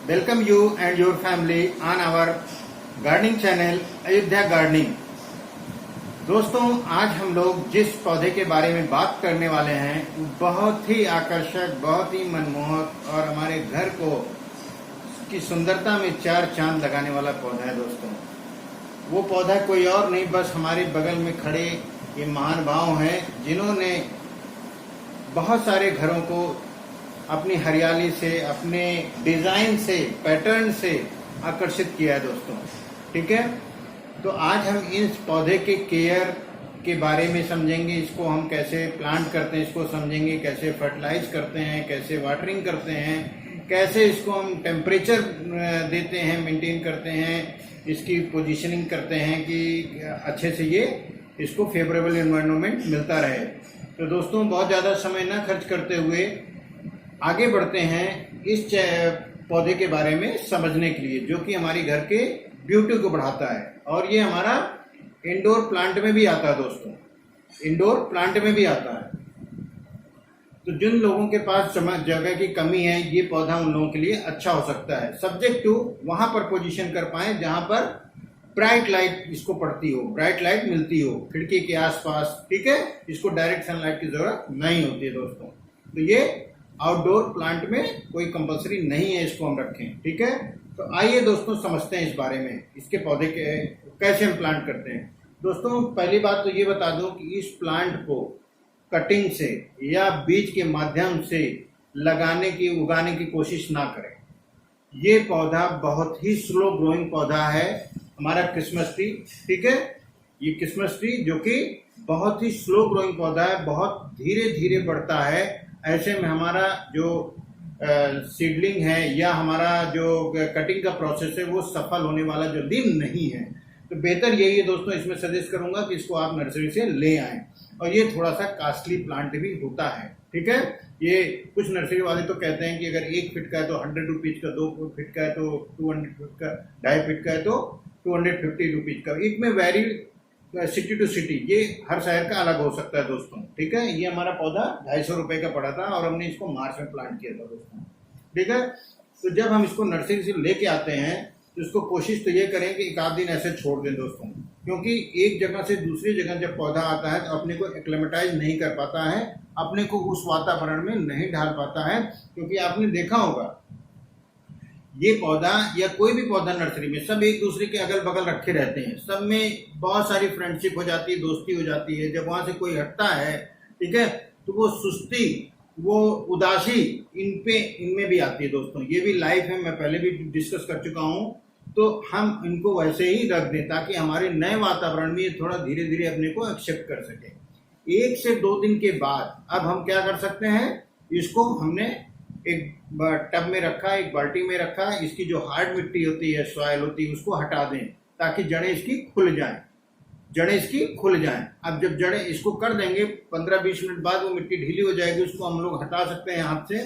Welcome you and your family on our gardening channel Ayodhya gardening. दोस्तों, आज हम लोग जिस पौधे के बारे में बात करने वाले हैं वो बहुत ही आकर्षक, बहुत ही मनमोहक और हमारे घर को की सुंदरता में चार चांद लगाने वाला पौधा है। दोस्तों, वो पौधा कोई और नहीं, बस हमारे बगल में खड़े ये महानुभाव हैं जिन्होंने बहुत सारे घरों को अपनी हरियाली से, अपने डिजाइन से, पैटर्न से आकर्षित किया है। दोस्तों, ठीक है, तो आज हम इस पौधे के केयर के बारे में समझेंगे। इसको हम कैसे प्लांट करते हैं इसको समझेंगे, कैसे फर्टिलाइज करते हैं, कैसे वाटरिंग करते हैं, कैसे इसको हम टेम्परेचर देते हैं, मेंटेन करते हैं, इसकी पोजीशनिंग करते हैं कि अच्छे से ये इसको फेवरेबल एनवायरनमेंट मिलता रहे। तो दोस्तों, बहुत ज़्यादा समय न खर्च करते हुए आगे बढ़ते हैं इस पौधे के बारे में समझने के लिए, जो कि हमारी घर के ब्यूटी को बढ़ाता है और ये हमारा इंडोर प्लांट में भी आता है। दोस्तों, इंडोर प्लांट में भी आता है। तो जिन लोगों के पास जगह की कमी है, ये पौधा उन लोगों के लिए अच्छा हो सकता है, सब्जेक्ट टू वहां पर पोजीशन कर पाए जहां पर ब्राइट लाइट इसको पड़ती हो, ब्राइट लाइट मिलती हो खिड़की के आसपास। ठीक है, इसको डायरेक्ट सनलाइट की जरूरत नहीं होती है। दोस्तों, तो ये आउटडोर प्लांट में कोई कंपलसरी नहीं है इसको हम रखें। ठीक है, तो आइए दोस्तों समझते हैं इस बारे में, इसके पौधे के कैसे हम प्लांट करते हैं। दोस्तों, पहली बात तो ये बता दूं कि इस प्लांट को कटिंग से या बीज के माध्यम से उगाने की कोशिश ना करें। ये पौधा बहुत ही स्लो ग्रोइंग पौधा है, हमारा क्रिसमस ट्री। ठीक है, ये क्रिसमस ट्री जो कि बहुत ही स्लो ग्रोइंग पौधा है, बहुत धीरे धीरे बढ़ता है। ऐसे में हमारा जो सीडलिंग है या हमारा जो कटिंग का प्रोसेस है वो सफल होने वाला जल्दी नहीं है। तो बेहतर यही है दोस्तों, इसमें सजेस्ट करूंगा कि इसको आप नर्सरी से ले आएं। और ये थोड़ा सा कास्टली प्लांट भी होता है। ठीक है, ये कुछ नर्सरी वाले तो कहते हैं कि अगर 1 फीट का है तो 100 रुपीज का, 2 फीट का है तो 200 फीट का, 2.5 फीट का है तो 250 रुपीज का। इट में वेरी सिटी टू सिटी, ये हर शहर का अलग हो सकता है। दोस्तों, ठीक है, ये हमारा पौधा 250 रुपए का पड़ा था और हमने इसको मार्च में प्लांट किया था। दोस्तों, ठीक है, तो जब हम इसको नर्सरी से लेके आते हैं तो इसको कोशिश तो ये करें कि एक आध दिन ऐसे छोड़ दें। दोस्तों, क्योंकि एक जगह से दूसरी जगह जब पौधा आता है तो अपने को एक्लेमेटाइज नहीं कर पाता है, अपने को उस वातावरण में नहीं ढाल पाता है। क्योंकि आपने देखा होगा ये पौधा या कोई भी पौधा नर्सरी में सब एक दूसरे के अगल बगल रखे रहते हैं, सब में बहुत सारी फ्रेंडशिप हो जाती है, दोस्ती हो जाती है। जब वहां से कोई हटता है, ठीक है, तो वो सुस्ती, वो उदासी इनमें भी आती है। दोस्तों, ये भी लाइफ है, मैं पहले भी डिस्कस कर चुका हूँ। तो हम इनको वैसे ही रख दें ताकि हमारे नए वातावरण में ये थोड़ा धीरे धीरे अपने को एक्सेप्ट कर सके। 1 से 2 दिन के बाद अब हम क्या कर सकते हैं, इसको हमने एक टब में रखा, एक बाल्टी में रखा, इसकी जो हार्ड मिट्टी होती है, सॉइल होती है, उसको हटा दें ताकि जड़ें इसकी खुल जाएं। अब जब जड़ें इसको कर देंगे 15-20 मिनट बाद वो मिट्टी ढीली हो जाएगी, उसको हम लोग हटा सकते हैं हाथ से।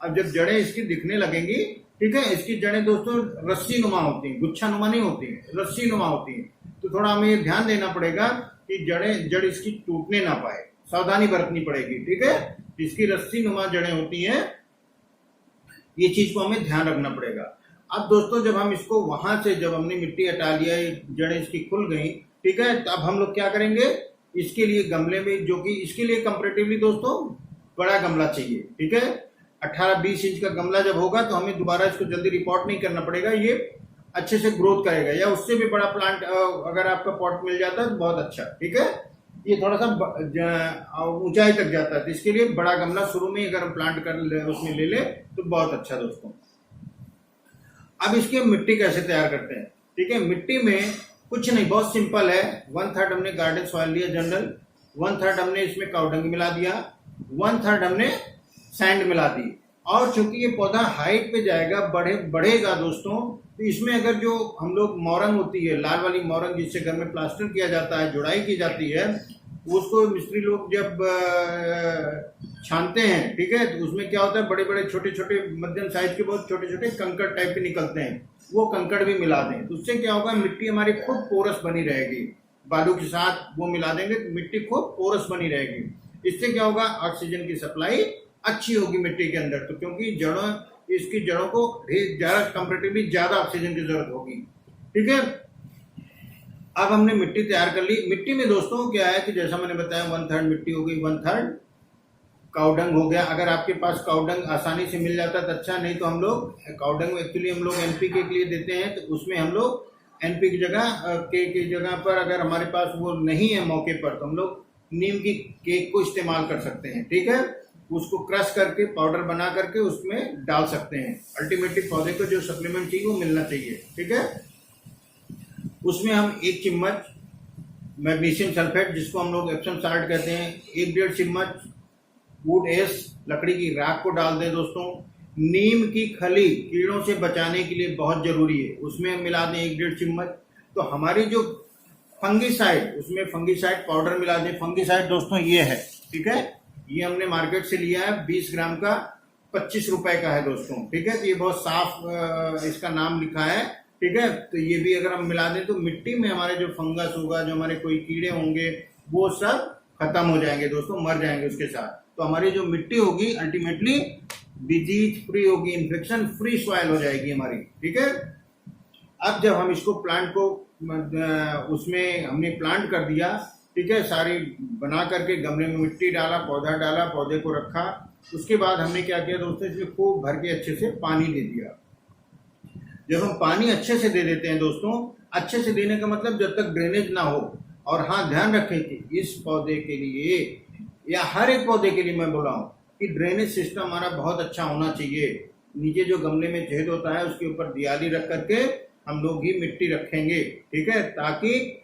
अब जब जड़ें इसकी दिखने लगेंगी, ठीक है, इसकी जड़ें दोस्तों रस्सी नुमा होती हैं, गुच्छा नुमा नहीं होती है, रस्सी नुमा होती है। तो थोड़ा हमें ये ध्यान देना पड़ेगा कि जड़ इसकी टूटने ना पाए, सावधानी बरतनी पड़ेगी। ठीक है, इसकी रस्सी नुमा जड़ें होती हैं, ये चीज को हमें ध्यान रखना पड़ेगा। अब दोस्तों, जब हम इसको वहां से जब हमने मिट्टी हटा लिया, जड़ें इसकी खुल गई, ठीक है, तो अब हम लोग क्या करेंगे, इसके लिए गमले में, जो कि इसके लिए कंपैरेटिवली दोस्तों बड़ा गमला चाहिए। ठीक है, 18-20 इंच का गमला जब होगा तो हमें दोबारा इसको जल्दी रिपोर्ट नहीं करना पड़ेगा, ये अच्छे से ग्रोथ करेगा। या उससे भी बड़ा प्लांट अगर आपका पॉट मिल जाता है तो बहुत अच्छा। ठीक है, ये थोड़ा सा ऊंचाई तक जाता है, तो इसके लिए बड़ा गमला शुरू में अगर हम प्लांट कर उसमें ले ले तो बहुत अच्छा। दोस्तों, अब इसकी मिट्टी कैसे तैयार करते हैं। ठीक है, मिट्टी में कुछ नहीं, बहुत सिंपल है। 1/3 हमने गार्डन सॉइल लिया जनरल, 1/3 हमने इसमें काउडंग मिला दिया, 1/3 हमने सैंड मिला दी। और चूंकि ये पौधा हाइट पे जाएगा, बढ़ेगा दोस्तों, तो इसमें अगर जो हम लोग मोरंग होती है, लाल वाली मोरंग जिससे घर में प्लास्टर किया जाता है, जुड़ाई की जाती है, उसको मिस्त्री लोग जब छानते हैं, ठीक है, तो उसमें क्या होता है, बड़े बड़े छोटे छोटे मध्यम साइज के बहुत छोटे छोटे कंकड़ टाइप के निकलते हैं, वो कंकड़ भी मिला दें। तो उससे क्या होगा, मिट्टी हमारी खूब पोरस बनी रहेगी। बालू के साथ वो मिला देंगे तो मिट्टी खूब पोरस बनी रहेगी। इससे क्या होगा, ऑक्सीजन की सप्लाई अच्छी होगी मिट्टी के अंदर। तो क्योंकि जड़ों इसकी जड़ों को ज्यादा कंपेरेटिवली ज्यादा ऑक्सीजन की जरूरत होगी। ठीक है, अब हमने मिट्टी तैयार कर ली। मिट्टी में दोस्तों क्या है कि जैसा मैंने बताया 1/3 मिट्टी हो गई, 1/3 काउडंग हो गया। अगर आपके पास काउडंग आसानी से मिल जाता तो अच्छा, नहीं तो हम लोग काउडंग एक्चुअली हम लोग एनपीके के लिए देते हैं, तो उसमें हम लोग एनपी की जगह पर अगर हमारे पास वो नहीं है मौके पर तो हम लोग नीम की केक को इस्तेमाल कर सकते हैं। ठीक है, उसको क्रश करके पाउडर बना करके उसमें डाल सकते हैं। अल्टीमेटली पौधे को जो सप्लीमेंट चाहिए वो मिलना चाहिए। ठीक है, उसमें हम 1 चम्मच मैग्नीशियम सल्फेट जिसको हम लोग एप्सम साल्ट कहते हैं, 1-1.5 चम्मच वुड एस लकड़ी की राख को डाल दें दोस्तों। नीम की खली कीड़ों से बचाने के लिए बहुत जरूरी है, उसमें हम मिला दें 1-1.5 चम्मच। तो हमारी जो फंगीसाइड, उसमें फंगीसाइड पाउडर मिला दें। फंगीसाइड दोस्तों ये है, ठीक है, ये हमने मार्केट से लिया है, 20 ग्राम का 25 रुपए का है दोस्तों। ठीक है, तो ये बहुत साफ इसका नाम लिखा है। ठीक है, तो ये भी अगर हम मिला दें तो मिट्टी में हमारे जो फंगस होगा, जो हमारे कोई कीड़े होंगे, वो सब खत्म हो जाएंगे दोस्तों, मर जाएंगे उसके साथ। तो हमारी जो मिट्टी होगी अल्टीमेटली डिजीज फ्री होगी, इन्फेक्शन फ्री सॉइल हो जाएगी हमारी। ठीक है, अब जब हम इसको प्लांट को उसमें हमने प्लांट कर दिया, ठीक है, सारी बना करके गमले में मिट्टी डाला, पौधा डाला, पौधे को रखा, उसके बाद हमने क्या किया दोस्तों, इसमें खूब भर के अच्छे से पानी दे दिया। जब हम पानी अच्छे से दे देते हैं दोस्तों, अच्छे से देने का मतलब जब तक ड्रेनेज ना हो, और हाँ ध्यान रखें कि इस पौधे के लिए या हर एक पौधे के लिए मैं बोला हूँ कि ड्रेनेज सिस्टम हमारा बहुत अच्छा होना चाहिए। नीचे जो गमले में छेद होता है उसके ऊपर दियाली रख करके हम लोग ही मिट्टी रखेंगे। ठीक है, ताकि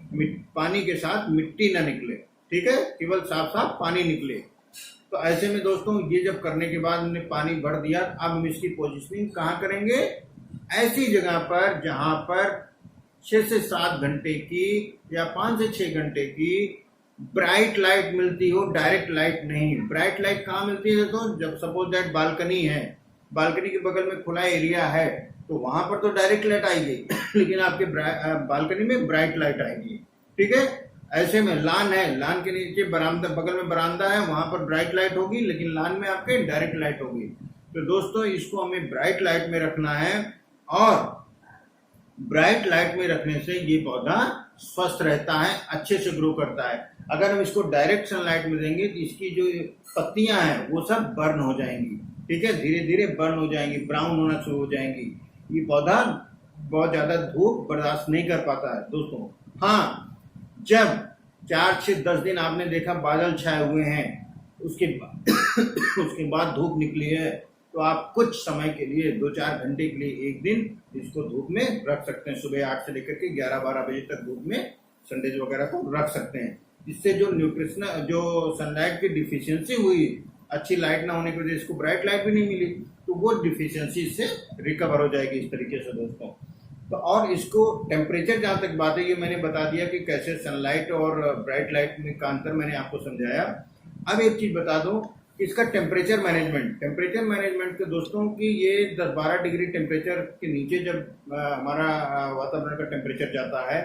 पानी के साथ मिट्टी ना निकले। ठीक है, केवल साफ साफ पानी निकले। तो ऐसे में दोस्तों ये जब करने के बाद हमने पानी भर दिया, अब हम इसकी पोजिशनिंग कहाँ करेंगे, ऐसी जगह पर जहां पर 6 से 7 घंटे की या 5 से 6 घंटे की ब्राइट लाइट मिलती हो, डायरेक्ट लाइट नहीं। ब्राइट लाइट कहाँ मिलती है दोस्तों, जब सपोज दैट बालकनी है, बालकनी के बगल में खुला एरिया है, तो वहां पर तो डायरेक्ट लाइट आएगी लेकिन आपके बालकनी में ब्राइट लाइट आएगी। ठीक है, ऐसे में लान है, लान के नीचे बरामदा, बगल में बरामदा है, वहां पर ब्राइट लाइट होगी, लेकिन लान में आपके डायरेक्ट लाइट होगी। तो दोस्तों इसको हमें ब्राइट लाइट में रखना है, और ब्राइट लाइट में रखने से ये पौधा स्वस्थ रहता है, अच्छे से ग्रो करता है। अगर हम इसको डायरेक्ट सनलाइट में देंगे तो इसकी जो पत्तियां हैं वो सब बर्न हो जाएंगी। ठीक है, धीरे धीरे बर्न हो जाएंगी, ब्राउन होना शुरू हो जाएंगी। ये पौधा बहुत ज्यादा धूप बर्दाश्त नहीं कर पाता है दोस्तों। हाँ, जब 4 से 10 दिन आपने देखा बादल छाए हुए हैं, उसके बाद धूप निकली है, तो आप कुछ समय के लिए 2-4 घंटे के लिए एक दिन इसको धूप में रख सकते हैं। सुबह 8 से लेकर के 11-12 बजे तक धूप में सनडेज वगैरह को रख सकते हैं। इससे जो न्यूट्रिशन, जो सनलाइट की डिफिशियंसी हुई, अच्छी लाइट ना होने की वजह से इसको ब्राइट लाइट भी नहीं मिली, तो वो डिफिशियंसी इससे रिकवर हो जाएगी इस तरीके से दोस्तों। तो और इसको टेम्परेचर, जहाँ तक बात है, ये मैंने बता दिया कि कैसे सनलाइट और ब्राइट लाइट में का अंतर मैंने आपको समझाया। अब एक चीज बता दूं, इसका टेम्परेचर मैनेजमेंट के दोस्तों की ये 10-12 डिग्री टेम्परेचर के नीचे जब हमारा वातावरण का टेम्परेचर जाता है,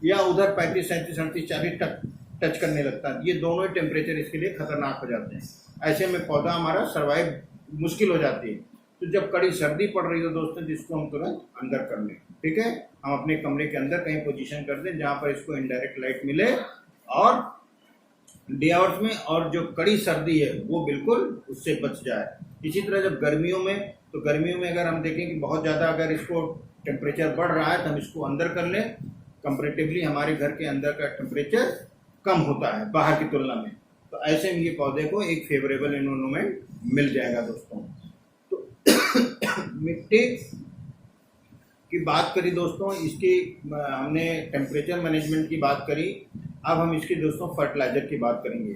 या उधर 35, 37, 38, 40 तक टच करने लगता है, ये दोनों टेम्परेचर इसके लिए खतरनाक हो जाते हैं। ऐसे में पौधा हमारा सर्वाइव मुश्किल हो जाती है। तो जब कड़ी सर्दी पड़ रही हो दोस्तों, जिसको हम तुरंत अंदर कर लें। ठीक है, हम अपने कमरे के अंदर कहीं पोजीशन कर दें जहां पर इसको इनडायरेक्ट लाइट मिले, और डे आवर्स में, और जो कड़ी सर्दी है वो बिल्कुल उससे बच जाए। इसी तरह जब गर्मियों में, तो गर्मियों में अगर हम देखें कि बहुत ज़्यादा अगर इसको टेम्परेचर बढ़ रहा है तो हम इसको अंदर कर लें। कंपैरेटिवली हमारे घर के अंदर का टेम्परेचर कम होता है बाहर की तुलना में, तो ऐसे में ये पौधे को एक फेवरेबल एनवायरनमेंट मिल जाएगा दोस्तों। तो मिट्टी की बात करी दोस्तों, इसकी हमने टेम्परेचर मैनेजमेंट की बात करी। अब हम इसके दोस्तों फर्टिलाइजर की बात करेंगे।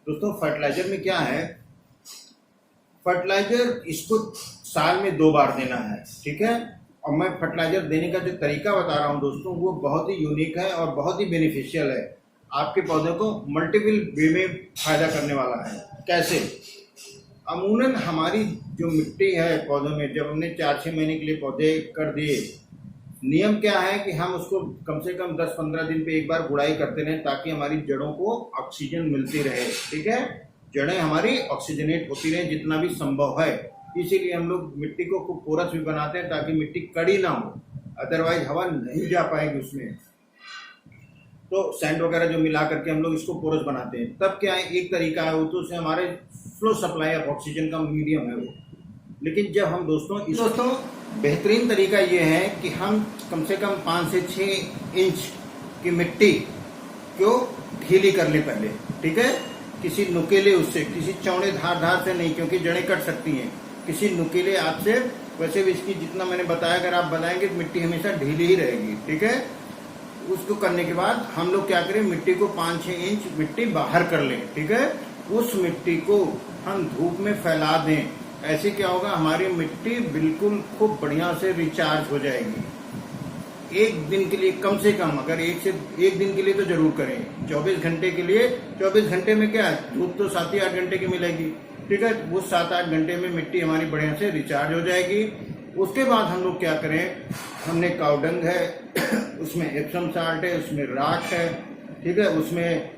दोस्तों फर्टिलाइजर में क्या है, फर्टिलाइजर इसको साल में 2 बार देना है। ठीक है, और मैं फर्टिलाइजर देने का जो तरीका बता रहा हूं दोस्तों, वो बहुत ही यूनिक है और बहुत ही बेनिफिशियल है। आपके पौधे को मल्टीपल वे में फायदा करने वाला है। कैसे, अमूमन हमारी जो मिट्टी है पौधों में, जब हमने 4-6 महीने के लिए पौधे कर दिए, नियम क्या है कि हम उसको कम से कम 10-15 दिन पे एक बार गुड़ाई करते रहें, ताकि हमारी जड़ों को ऑक्सीजन मिलती रहे। ठीक है, जड़ें हमारी ऑक्सीजनेट होती रहे जितना भी संभव है। इसीलिए हम लोग मिट्टी को खूब पोरस भी बनाते हैं ताकि मिट्टी कड़ी ना हो, अदरवाइज हवा नहीं जा पाएगी उसमें। तो सैंड वगैरह जो मिला करके हम लोग इसको पोरस बनाते हैं। तब क्या है, एक तरीका है वो, तो उससे हमारे फ्लो सप्लाई ऑफ ऑक्सीजन का मीडियम है वो। लेकिन जब हम दोस्तों बेहतरीन तरीका ये है कि हम कम से कम 5 से 6 इंच की मिट्टी को ढीली कर ले पहले, ठीक है, किसी नुकीले उससे, किसी चौड़े धार से नहीं, क्योंकि जड़ें कट सकती हैं, किसी नुकीले हाथ से। वैसे भी इसकी जितना मैंने बताया, अगर आप बनाएंगे तो मिट्टी हमेशा ढीली ही रहेगी, ठीक है। उसको करने के बाद हम लोग क्या करें, मिट्टी को 5-6 इंच मिट्टी बाहर कर लें, ठीक है। उस मिट्टी को हम धूप में फैला दें। ऐसे क्या होगा, हमारी मिट्टी बिल्कुल खूब बढ़िया से रिचार्ज हो जाएगी। एक दिन के लिए कम से कम, अगर एक दिन के लिए तो जरूर करें। 24 घंटे के लिए, 24 घंटे में क्या है, धूप तो 7 या 8 घंटे की मिलेगी, ठीक है। वो 7-8 घंटे में मिट्टी हमारी बढ़िया से रिचार्ज हो जाएगी। उसके बाद हम लोग क्या करें, हमने काउडंग है, उसमें एप्सम साल्ट है, उसमें राख है, ठीक है, उसमें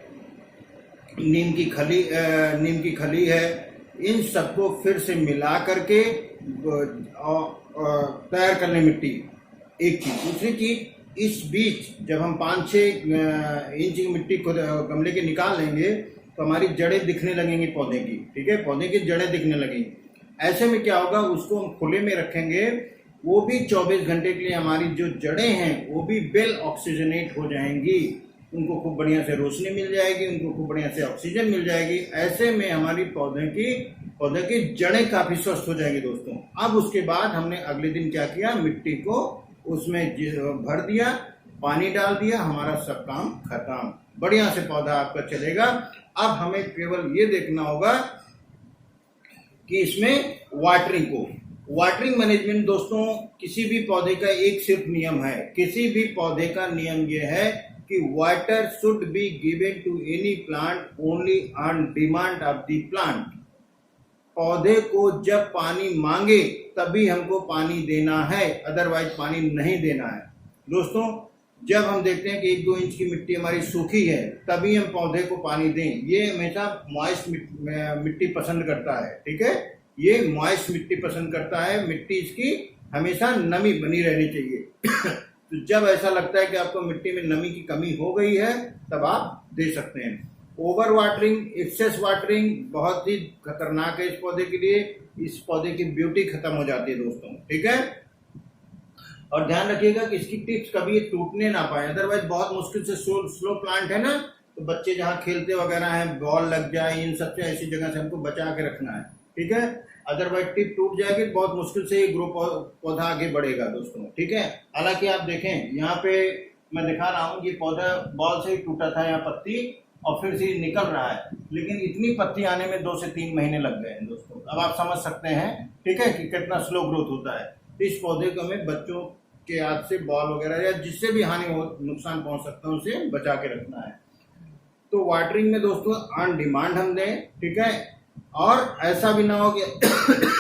नीम की खली है। इन सबको फिर से मिला करके तैयार कर लें मिट्टी, एक चीज। दूसरी चीज, इस बीच जब हम 5-6 इंच की मिट्टी को गमले के निकाल लेंगे तो हमारी जड़ें दिखने लगेंगी पौधे की, ठीक है, पौधे की जड़ें दिखने लगेंगी। ऐसे में क्या होगा, उसको हम खुले में रखेंगे, वो भी 24 घंटे के लिए हमारी जो जड़ें हैं वो भी वेल ऑक्सीजनेट हो जाएंगी, उनको खूब बढ़िया से रोशनी मिल जाएगी, उनको खूब बढ़िया से ऑक्सीजन मिल जाएगी। ऐसे में हमारी पौधे की जड़ें काफी स्वस्थ हो जाएंगी दोस्तों। अब उसके बाद हमने अगले दिन क्या किया, मिट्टी को उसमें भर दिया, पानी डाल दिया, हमारा सब काम खत्म, बढ़िया से पौधा आपका चलेगा। अब हमें केवल ये देखना होगा कि इसमें वाटरिंग मैनेजमेंट दोस्तों, किसी भी पौधे का एक सिर्फ नियम है, किसी भी पौधे का नियम ये है कि water should be given to any plant only on demand of the plant. पौधे को जब पानी मांगे तभी हमको पानी देना है, अदरवाइज पानी नहीं देना है दोस्तों। जब हम देखते हैं कि 1-2 इंच की मिट्टी हमारी सूखी है तभी हम पौधे को पानी दें। ये हमेशा मॉइस्ट मिट्टी पसंद करता है, ठीक है, ये मॉइस्ट मिट्टी पसंद करता है, मिट्टी इसकी हमेशा नमी बनी रहनी चाहिए। तो जब ऐसा लगता है कि आपको मिट्टी में नमी की कमी हो गई है तब आप दे सकते हैं। ओवर वाटरिंग, एक्सेस वाटरिंग बहुत ही खतरनाक है इस पौधे के लिए, इस पौधे की ब्यूटी खत्म हो जाती है दोस्तों, ठीक है। और ध्यान रखिएगा कि इसकी टिप्स कभी टूटने ना पाए, अदरवाइज बहुत मुश्किल से स्लो प्लांट है ना, तो बच्चे जहाँ खेलते वगैरह हैं, बॉल लग जाए, इन सबसे ऐसी जगह से हमको बचा के रखना है, ठीक है। अदरवाइज टिप टूट जाएगी, बहुत मुश्किल से ये ग्रो पौधा आगे बढ़ेगा दोस्तों, ठीक है। हालांकि आप देखें यहाँ पे मैं दिखा रहा हूँ, ये पौधा बॉल से ही टूटा था, यहाँ पत्ती, और फिर से निकल रहा है, लेकिन इतनी पत्ती आने में 2 से 3 महीने लग गए हैं दोस्तों। अब आप समझ सकते हैं, ठीक है, कि कितना स्लो ग्रोथ होता है। इस पौधे को हमें बच्चों के हाथ से बॉल वगैरह या जिससे भी हानि हो, नुकसान पहुंच सकता है, उसे बचा के रखना है। तो वाटरिंग में दोस्तों ऑन डिमांड हम दें, ठीक है, और ऐसा भी ना हो कि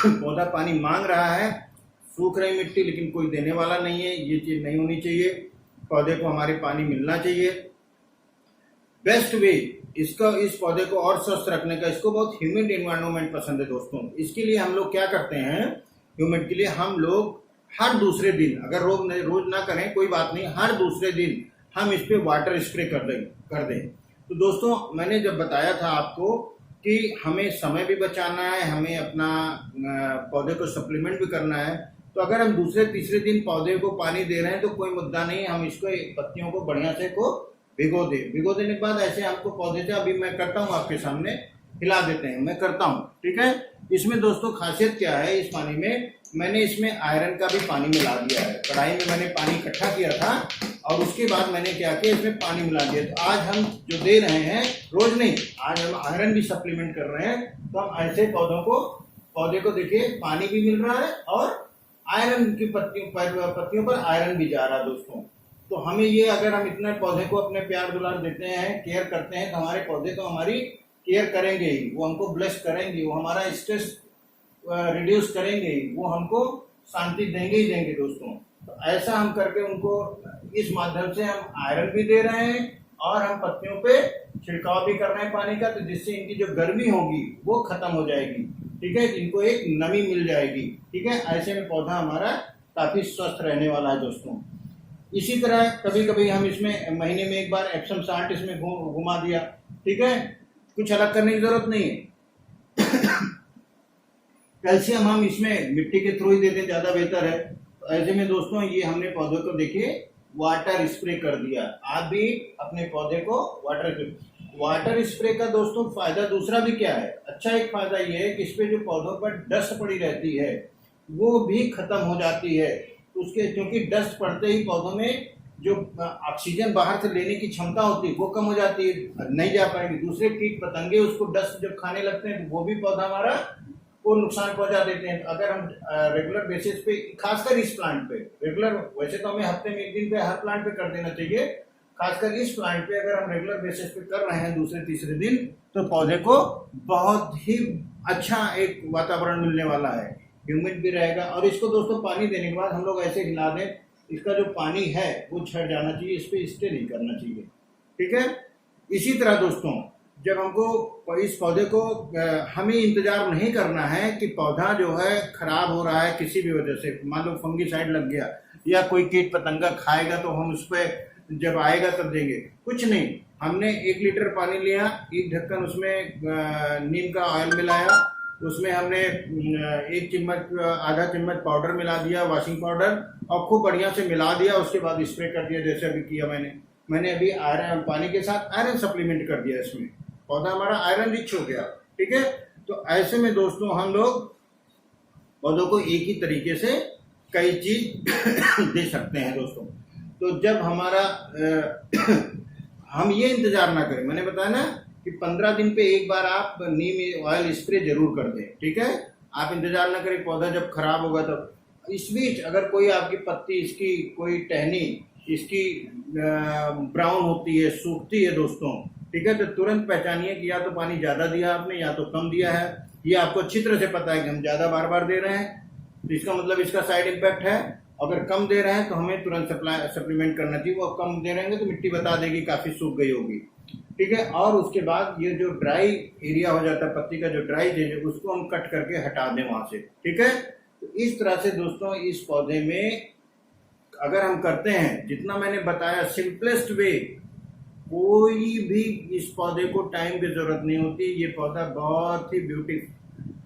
पौधा पानी मांग रहा है, सूख रही मिट्टी लेकिन कोई देने वाला नहीं है, ये चीज नहीं होनी चाहिए। पौधे को हमारे पानी मिलना चाहिए। बेस्ट वे इस पौधे को और स्वस्थ रखने का, इसको बहुत ह्यूमिड एनवायरनमेंट पसंद है दोस्तों। इसके लिए हम लोग क्या करते हैं, ह्यूमिड के लिए हम लोग हर दूसरे दिन, अगर रोज ना करें कोई बात नहीं, हर दूसरे दिन हम इस पे वाटर स्प्रे कर दें। तो दोस्तों मैंने जब बताया था आपको कि हमें समय भी बचाना है, हमें अपना पौधे को सप्लीमेंट भी करना है, तो अगर हम दूसरे तीसरे दिन पौधे को पानी दे रहे हैं तो कोई मुद्दा नहीं, हम इसको पत्तियों को बढ़िया से भिगो देने के बाद ऐसे हमको पौधे से, अभी मैं करता हूँ आपके सामने, हिला देते हैं, मैं करता हूँ, ठीक है। इसमें दोस्तों खासियत क्या है, इस पानी में मैंने इसमें आयरन का भी पानी मिला दिया है। कढ़ाई में मैंने पानी इकट्ठा किया था और उसके बाद मैंने क्या किया, इसमें पानी मिला दिया। तो आज हम जो दे रहे हैं, रोज नहीं, आज हम आयरन भी सप्लीमेंट कर रहे हैं। तो हम ऐसे पौधे को देखिए, पानी भी मिल रहा है और आयरन की पत्तियों पर आयरन भी जा रहा है दोस्तों। तो हमें ये, अगर हम इतने पौधे को अपने प्यार दुलार देते हैं, केयर करते हैं, तो हमारे पौधे तो हमारी केयर करेंगे ही, वो हमको ब्लेस करेंगे, वो हमारा स्ट्रेस रिड्यूस करेंगे, वो हमको शांति देंगे ही देंगे दोस्तों। तो ऐसा हम करके उनको इस माध्यम से हम आयरन भी दे रहे हैं और हम पत्तियों पे छिड़काव भी कर रहे हैं पानी का, तो जिससे इनकी जो गर्मी होगी वो खत्म हो जाएगी। ठीक है, इनको एक नमी मिल जाएगी। ठीक है, ऐसे में पौधा हमारा काफी स्वस्थ रहने वाला है दोस्तों। इसी तरह कभी कभी हम इसमें महीने में एक बार एप्सम साल्ट इसमें घुमा दिया। ठीक है, कुछ अलग करने की जरूरत नहीं है। कैल्शियम हम इसमें मिट्टी के थ्रू ही देते ज्यादा बेहतर है। ऐसे में दोस्तों ये हमने पौधे को देखिए वाटर स्प्रे कर दिया। आप भी अपने पौधे को वाटर स्प्रे का दोस्तों फायदा दूसरा भी क्या है, अच्छा एक फायदा ये है कि इस पे जो पौधों पर डस्ट पड़ी रहती है वो भी खत्म हो जाती है। उसके क्योंकि डस्ट पड़ते ही पौधों में जो ऑक्सीजन बाहर से लेने की क्षमता होती है वो कम हो जाती है, नहीं जा पाएगी। दूसरे कीट पतंगे उसको डस्ट जब खाने लगते हैं तो वो भी पौधा हमारा को नुकसान पहुंचा देते हैं। अगर हम रेगुलर बेसिस पे, खासकर इस प्लांट पे रेगुलर, वैसे तो हमें हफ्ते में एक दिन पे हर प्लांट पे कर देना चाहिए, खासकर इस प्लांट पे अगर हम रेगुलर बेसिस पे कर रहे हैं दूसरे तीसरे दिन, तो पौधे को बहुत ही अच्छा एक वातावरण मिलने वाला है, ह्यूमिड भी रहेगा। और इसको दोस्तों पानी देने के बाद हम लोग ऐसे हिला दें, इसका जो पानी है वो झड़ जाना चाहिए, इस पे स्टे नहीं करना चाहिए। ठीक है, इसी तरह दोस्तों जब हमको इस पौधे को हमें इंतजार नहीं करना है कि पौधा जो है खराब हो रहा है किसी भी वजह से, मान लो फंगीसाइड लग गया या कोई कीट पतंगा खाएगा तो हम उस पर जब आएगा तब देंगे, कुछ नहीं। हमने 1 लीटर पानी लिया, 1 ढक्कन उसमें नीम का ऑयल मिलाया, उसमें हमने 1 चम्मच आधा चम्मच पाउडर मिला दिया, वॉशिंग पाउडर, और खूब बढ़िया से मिला दिया। उसके बाद स्प्रे कर दिया जैसे अभी किया मैंने अभी आयरन पानी के साथ आयरन सप्लीमेंट कर दिया, इसमें पौधा हमारा आयरन रिच हो गया। ठीक है, तो ऐसे में दोस्तों हम लोग पौधों को एक ही तरीके से कई चीज दे सकते हैं दोस्तों। तो जब हमारा हम ये इंतजार ना करें, मैंने बताया ना कि 15 दिन पे एक बार आप नीम ऑयल स्प्रे जरूर कर दें। ठीक है, आप इंतजार ना करें पौधा जब खराब होगा तब। इस बीच अगर कोई आपकी पत्ती, इसकी कोई टहनी इसकी ब्राउन होती है, सूखती है दोस्तों, ठीक है, तो तुरंत पहचानिए कि या तो पानी ज्यादा दिया आपने या तो कम दिया है। ये आपको अच्छी तरह से पता है कि हम ज्यादा बार बार दे रहे हैं तो इसका मतलब इसका साइड इम्पैक्ट है। अगर कम दे रहे हैं तो हमें तुरंत सप्लीमेंट करना चाहिए। वो कम दे रहेंगे तो मिट्टी बता देगी काफी सूख गई होगी। ठीक है, और उसके बाद ये जो ड्राई एरिया हो जाता है, पत्ती का जो ड्राई चीज है, उसको हम कट करके हटा दें वहां से। ठीक है, तो इस तरह से दोस्तों इस पौधे में अगर हम करते हैं जितना मैंने बताया सिंपलेस्ट वे, कोई भी इस पौधे को टाइम की जरूरत नहीं होती। ये पौधा बहुत ही ब्यूटी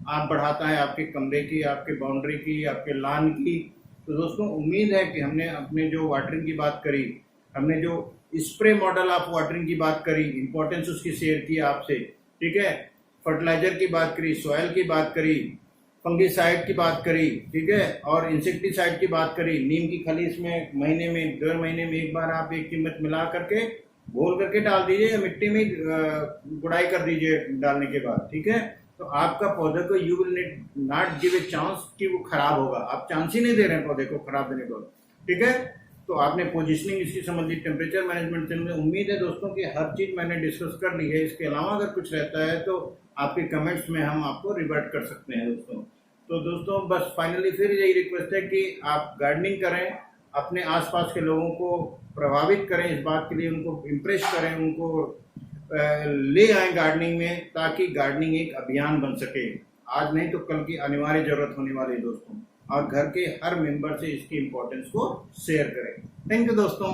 आप बढ़ाता है आपके कमरे की, आपके बाउंड्री की, आपके लान की। तो दोस्तों उम्मीद है कि हमने अपने जो वाटरिंग की बात करी, हमने जो स्प्रे मॉडल ऑफ वाटरिंग की बात करी, इंपॉर्टेंस उसकी शेयर की आपसे। ठीक है, फर्टिलाइजर की बात करी, सॉइल की बात करी, फंगीसाइड की बात करी, ठीक है, और इंसेक्टिसाइड की बात करी। नीम की खली इसमें महीने में 1.5 महीने में एक बार आप 1 चम्मच मिला करके घोल करके डाल दीजिए या मिट्टी में गुड़ाई कर दीजिए डालने के बाद। ठीक है, तो आपका पौधे को you will not give a chance कि वो खराब होगा। आप चांस ही नहीं दे रहे हैं पौधे को खराब देने को। ठीक है, तो आपने पोजिशनिंग इसकी समझी, टेम्परेचर मैनेजमेंट से उम्मीद है दोस्तों कि हर चीज मैंने डिस्कस कर ली है। इसके अलावा अगर कुछ रहता है तो आपके कमेंट्स में हम आपको रिवर्ट कर सकते हैं दोस्तों। तो दोस्तों बस फाइनली फिर यही रिक्वेस्ट है कि आप गार्डनिंग करें, अपने आसपास के लोगों को प्रभावित करें, इस बात के लिए उनको इम्प्रेस करें, उनको ले आए गार्डनिंग में, ताकि गार्डनिंग एक अभियान बन सके। आज नहीं तो कल की अनिवार्य जरूरत होने वाली है दोस्तों, और घर के हर मेंबर से इसकी इम्पोर्टेंस को शेयर करें। थैंक यू दोस्तों।